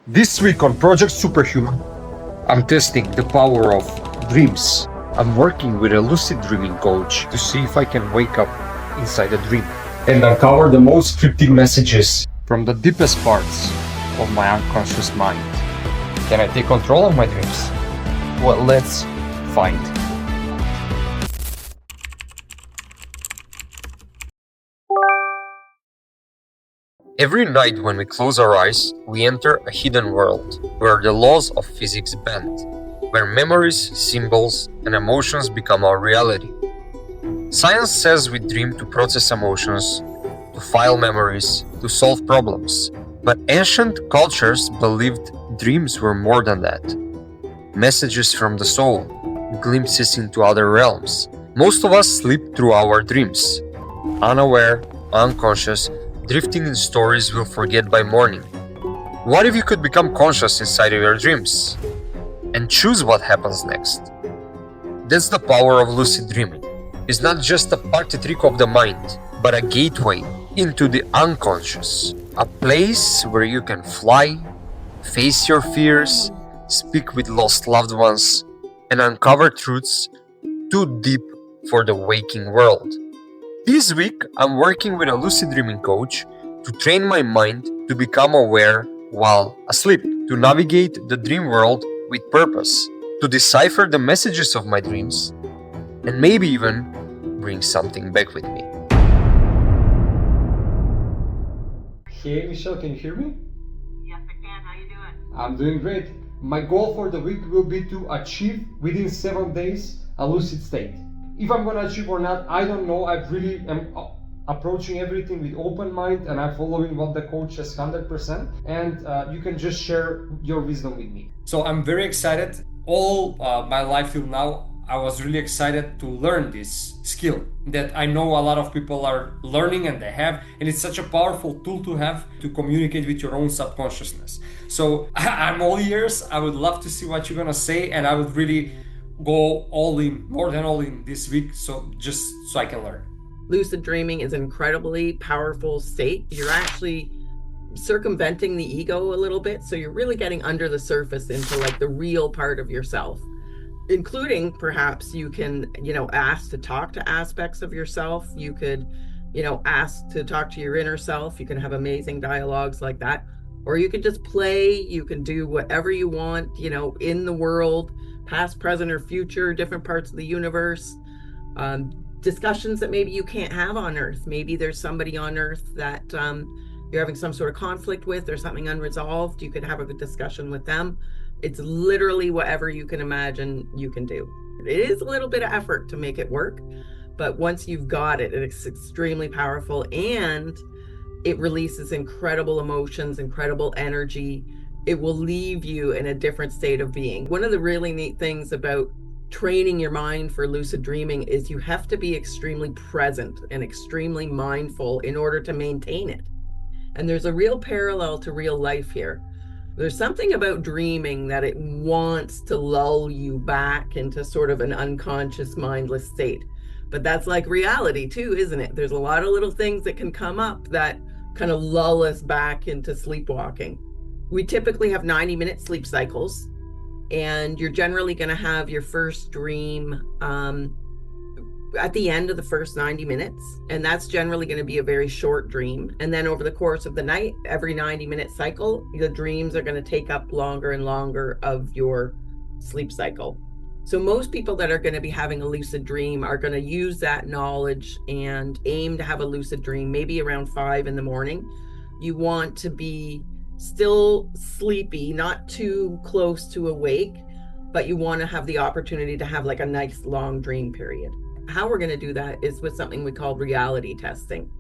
This week on Project Superhuman, I'm testing the power of dreams. I'm working with a lucid dreaming coach to see if I can wake up inside a dream and uncover the most cryptic messages from the deepest parts of my unconscious mind. Can I take control of my dreams? Well, let's find. Every night when we close our eyes, we enter a hidden world where the laws of physics bend, where memories, symbols, and emotions become our reality. Science says we dream to process emotions, to file memories, to solve problems. But ancient cultures believed dreams were more than that. Messages from the soul, glimpses into other realms. Most of us sleep through our dreams, unaware, unconscious, drifting in stories we'll forget by morning. What if you could become conscious inside of your dreams and choose what happens next? That's the power of lucid dreaming. It's not just a party trick of the mind, but a gateway into the unconscious, a place where you can fly, face your fears, speak with lost loved ones, and uncover truths too deep for the waking world. This week, I'm working with a lucid dreaming coach to train my mind to become aware while asleep, to navigate the dream world with purpose, to decipher the messages of my dreams, and maybe even bring something back with me. Hey Michelle, can you hear me? Yes, I can. How you doing? I'm doing great. My goal for the week will be to achieve within 7 days a lucid state. If I'm going to achieve or not, I don't know. I really am approaching everything with open mind, and I'm following what the coach says 100%. And you can just share your wisdom with me. So I'm very excited. All my life till now, I was really excited to learn this skill that I know a lot of people are learning and they have, and it's such a powerful tool to have to communicate with your own subconsciousness. So I'm all ears. I would love to see what you're going to say, and I would really go all in, more than all in this week, so just so I can learn. Lucid dreaming is an incredibly powerful state. You're actually circumventing the ego a little bit, so you're really getting under the surface into like the real part of yourself, including perhaps you can, ask to talk to aspects of yourself. You could, ask to talk to your inner self. You can have amazing dialogues like that, or you can just play. You can do whatever you want, in the world, past, present, or future, different parts of the universe, discussions that maybe you can't have on Earth. Maybe there's somebody on Earth that you're having some sort of conflict with or something unresolved. You could have a good discussion with them. It's literally whatever you can imagine you can do. It is a little bit of effort to make it work, but once you've got it, it's extremely powerful, and it releases incredible emotions, incredible energy. It will leave you in a different state of being. One of the really neat things about training your mind for lucid dreaming is you have to be extremely present and extremely mindful in order to maintain it. And there's a real parallel to real life here. There's something about dreaming that it wants to lull you back into sort of an unconscious, mindless state. But that's like reality too, isn't it? There's a lot of little things that can come up that kind of lull us back into sleepwalking. We typically have 90-minute sleep cycles, and you're generally going to have your first dream at the end of the first 90 minutes. And that's generally going to be a very short dream. And then over the course of the night, every 90-minute cycle, the dreams are going to take up longer and longer of your sleep cycle. So most people that are going to be having a lucid dream are going to use that knowledge and aim to have a lucid dream maybe around 5 in the morning. You want to be still sleepy, not too close to awake, but you want to have the opportunity to have like a nice long dream period. How we're going to do that is with something we call reality testing.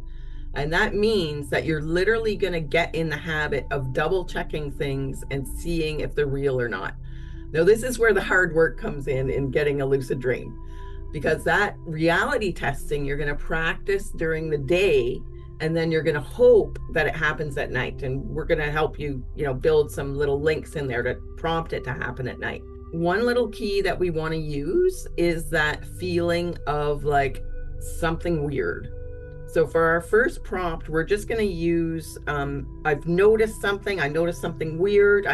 And that means that you're literally going to get in the habit of double checking things and seeing if they're real or not. Now, this is where the hard work comes in getting a lucid dream, because that reality testing, you're going to practice during the day, and then you're going to hope that it happens at night. And we're going to help you, build some little links in there to prompt it to happen at night. One little key that we want to use is that feeling of like something weird. So for our first prompt, we're just going to use, I've noticed something. I noticed something weird.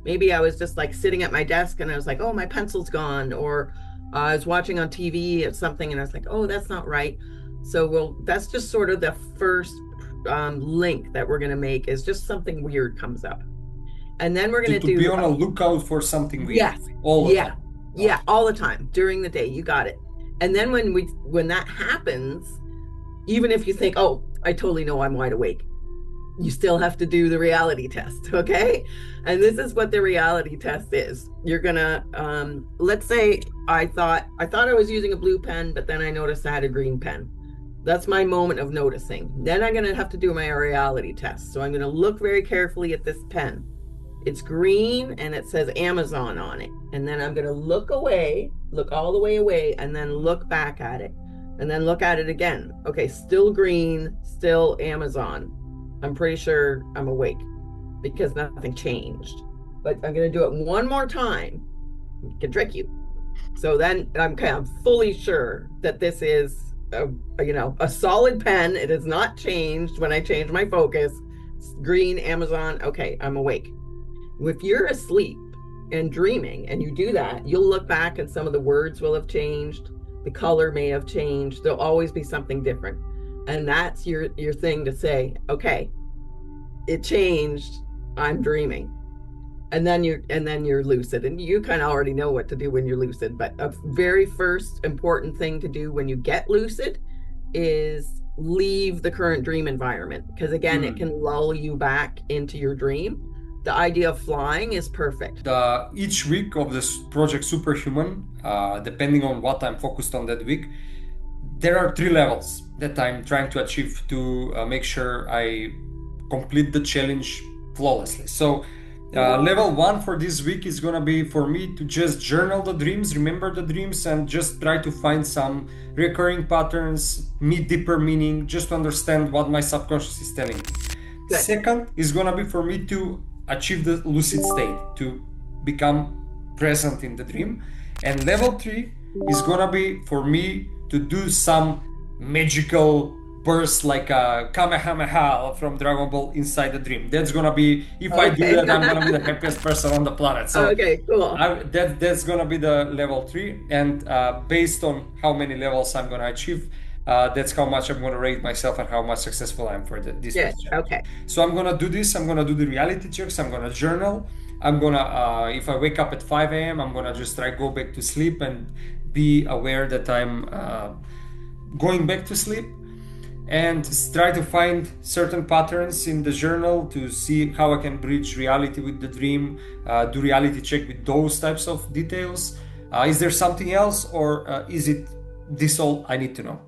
Maybe I was just like sitting at my desk and I was like, oh, my pencil's gone. Or I was watching on TV or something and I was like, oh, that's not right. So that's just sort of the first link that we're going to make, is just something weird comes up. And then we're going to be on a lookout for something weird. Yes. All the time. Yeah, all the time during the day. You got it. And then when that happens, even if you think, oh, I totally know I'm wide awake, you still have to do the reality test, okay? And this is what the reality test is. You're gonna, let's say I thought I was using a blue pen, but then I noticed I had a green pen. That's my moment of noticing. Then I'm gonna have to do my reality test. So I'm gonna look very carefully at this pen. It's green and it says Amazon on it. And then I'm gonna look away, look all the way away, and then look back at it. And then look at it again. Okay, still green, still Amazon. I'm pretty sure I'm awake because nothing changed. But I'm going to do it one more time. It can trick you. So then I'm kind of fully sure that this is a solid pen. It has not changed when I change my focus. It's green, Amazon. Okay, I'm awake. If you're asleep and dreaming and you do that, you'll look back and some of the words will have changed. The color may have changed. There'll always be something different. And that's your thing to say, okay, it changed, I'm dreaming. And then you're lucid. And you kind of already know what to do when you're lucid. But a very first important thing to do when you get lucid is leave the current dream environment. Because again, it can lull you back into your dream. The idea of flying is perfect. Each week of this project Superhuman, depending on what I'm focused on that week, there are 3 levels that I'm trying to achieve to make sure I complete the challenge flawlessly. So level 1 for this week is gonna be for me to just journal the dreams, remember the dreams, and just try to find some recurring patterns, deeper meaning, just to understand what my subconscious is telling me. Good. Second is gonna be for me to achieve the lucid state, to become present in the dream. And level 3 is gonna be for me to do some magical burst like a Kamehameha from Dragon Ball inside the dream. That's gonna be, if I do that, I'm gonna be the happiest person on the planet. So okay, cool. That's gonna be the level 3, and based on how many levels I'm gonna achieve, that's how much I'm gonna rate myself and how much successful I am for this. Yes, okay. So I'm gonna do this. I'm gonna do the reality checks. I'm gonna journal. I'm gonna, if I wake up at 5 a.m., I'm gonna just try go back to sleep and be aware that I'm going back to sleep, and try to find certain patterns in the journal to see how I can bridge reality with the dream, do reality check with those types of details. Is there something else, or is it this all I need to know?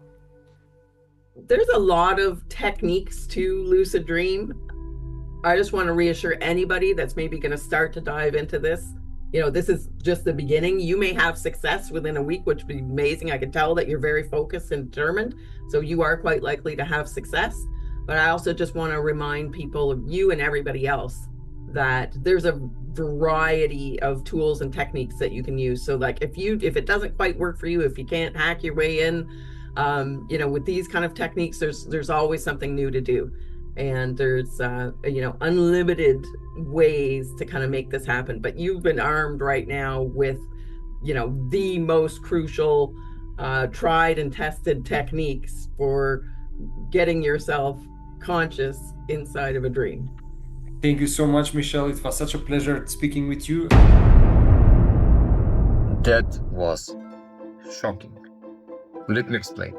There's a lot of techniques to lucid dream. I just want to reassure anybody that's maybe going to start to dive into this. This is just the beginning. You may have success within a week, which would be amazing. I can tell that you're very focused and determined. So you are quite likely to have success. But I also just want to remind people, you and everybody else, that there's a variety of tools and techniques that you can use. So like if it doesn't quite work for you, if you can't hack your way in, with these kind of techniques, there's always something new to do. And there's unlimited ways to kind of make this happen. But you've been armed right now with the most crucial tried and tested techniques for getting yourself conscious inside of a dream. Thank you so much, Michelle. It was such a pleasure speaking with you. That was shocking. Let me explain.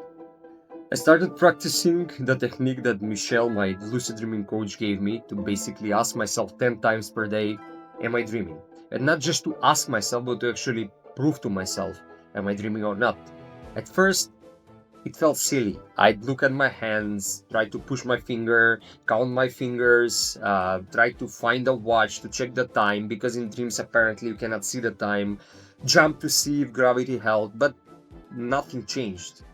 I started practicing the technique that Michelle, my lucid dreaming coach, gave me to basically ask myself 10 times per day, am I dreaming? And not just to ask myself, but to actually prove to myself, am I dreaming or not? At first, it felt silly. I'd look at my hands, try to push my finger, count my fingers, try to find a watch to check the time, because in dreams apparently you cannot see the time, jump to see if gravity held, but nothing changed.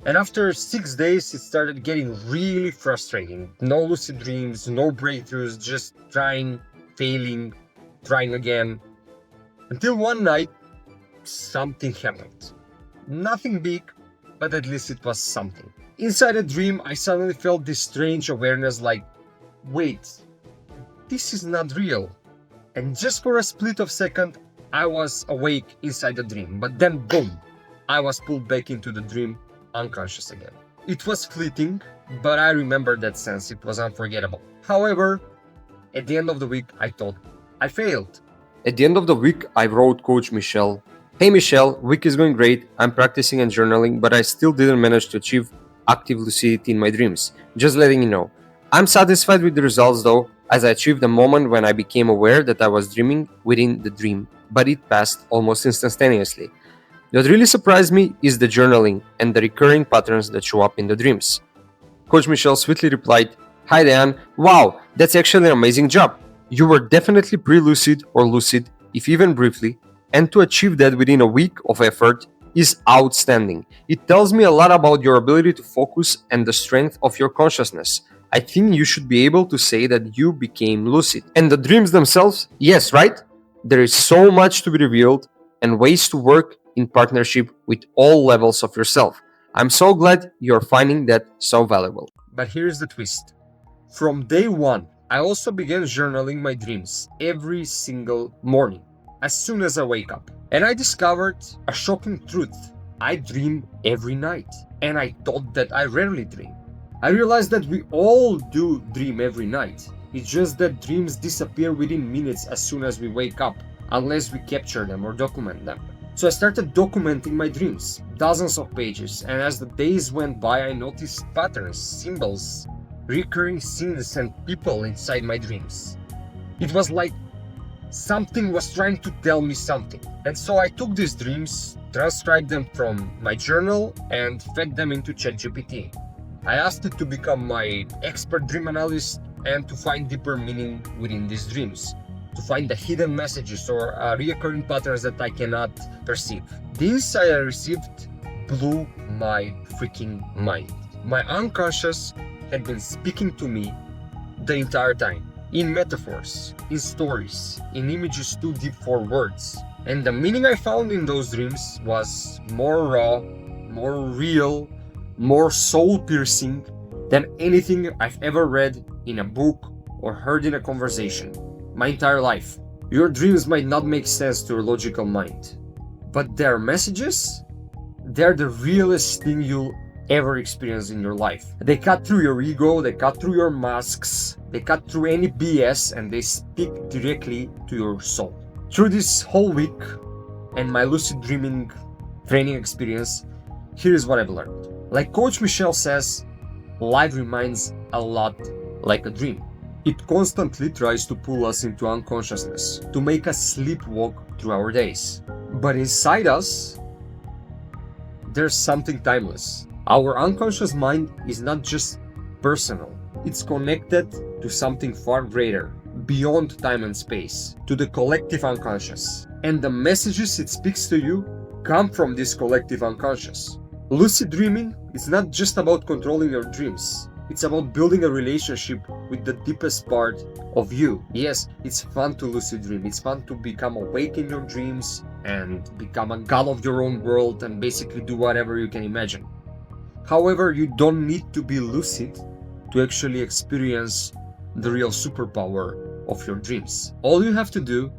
And after 6 days, it started getting really frustrating. No lucid dreams, no breakthroughs, just trying, failing, trying again. Until one night, something happened. Nothing big, but at least it was something. Inside a dream, I suddenly felt this strange awareness like, wait, this is not real. And just for a split of a second, I was awake inside the dream, but then boom, I was pulled back into the dream, unconscious again. It was fleeting, but I remember that sense, it was unforgettable. However, at the end of the week, I thought I failed. At the end of the week, I wrote Coach Michelle, "Hey Michelle, week is going great, I'm practicing and journaling, but I still didn't manage to achieve active lucidity in my dreams. Just letting you know. I'm satisfied with the results though, as I achieved a moment when I became aware that I was dreaming within the dream, but it passed almost instantaneously. What really surprised me is the journaling and the recurring patterns that show up in the dreams." Coach Michelle sweetly replied, "Hi Dan, wow, that's actually an amazing job. You were definitely pre-lucid or lucid, if even briefly, and to achieve that within a week of effort is outstanding. It tells me a lot about your ability to focus and the strength of your consciousness. I think you should be able to say that you became lucid." And the dreams themselves? Yes, right? There is so much to be revealed and ways to work in partnership with all levels of yourself. I'm so glad you're finding that so valuable. But here's the twist. From day one, I also began journaling my dreams every single morning, as soon as I wake up. And I discovered a shocking truth. I dream every night, and I thought that I rarely dream. I realized that we all do dream every night. It's just that dreams disappear within minutes as soon as we wake up, unless we capture them or document them. So I started documenting my dreams, dozens of pages, and as the days went by, I noticed patterns, symbols, recurring scenes, and people inside my dreams. It was like something was trying to tell me something. And so I took these dreams, transcribed them from my journal, and fed them into ChatGPT. I asked it to become my expert dream analyst and to find deeper meaning within these dreams, to find the hidden messages or recurring patterns that I cannot perceive. The insight I received blew my freaking mind. My unconscious had been speaking to me the entire time, in metaphors, in stories, in images too deep for words. And the meaning I found in those dreams was more raw, more real, more soul-piercing than anything I've ever read in a book or heard in a conversation. My entire life. Your dreams might not make sense to your logical mind, but their messages, they're the realest thing you'll ever experience in your life. They cut through your ego, they cut through your masks, they cut through any BS, and they speak directly to your soul. Through this whole week and my lucid dreaming training experience, here's what I've learned. Like Coach Michelle says, life remains a lot like a dream. It constantly tries to pull us into unconsciousness, to make us sleepwalk through our days. But inside us, there's something timeless. Our unconscious mind is not just personal, it's connected to something far greater, beyond time and space, to the collective unconscious. And the messages it speaks to you come from this collective unconscious. Lucid dreaming is not just about controlling your dreams. It's about building a relationship with the deepest part of you. Yes, it's fun to lucid dream. It's fun to become awake in your dreams and become a god of your own world and basically do whatever you can imagine. However, you don't need to be lucid to actually experience the real superpower of your dreams. All you have to do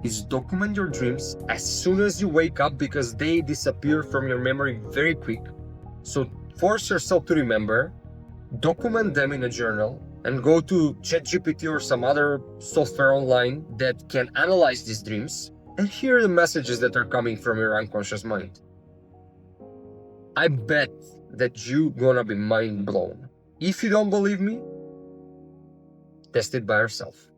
is document your dreams as soon as you wake up, because they disappear from your memory very quick. So force yourself to remember, document them in a journal, and go to ChatGPT or some other software online that can analyze these dreams and hear the messages that are coming from your unconscious mind. I bet that you're gonna be mind blown. If you don't believe me, test it by yourself.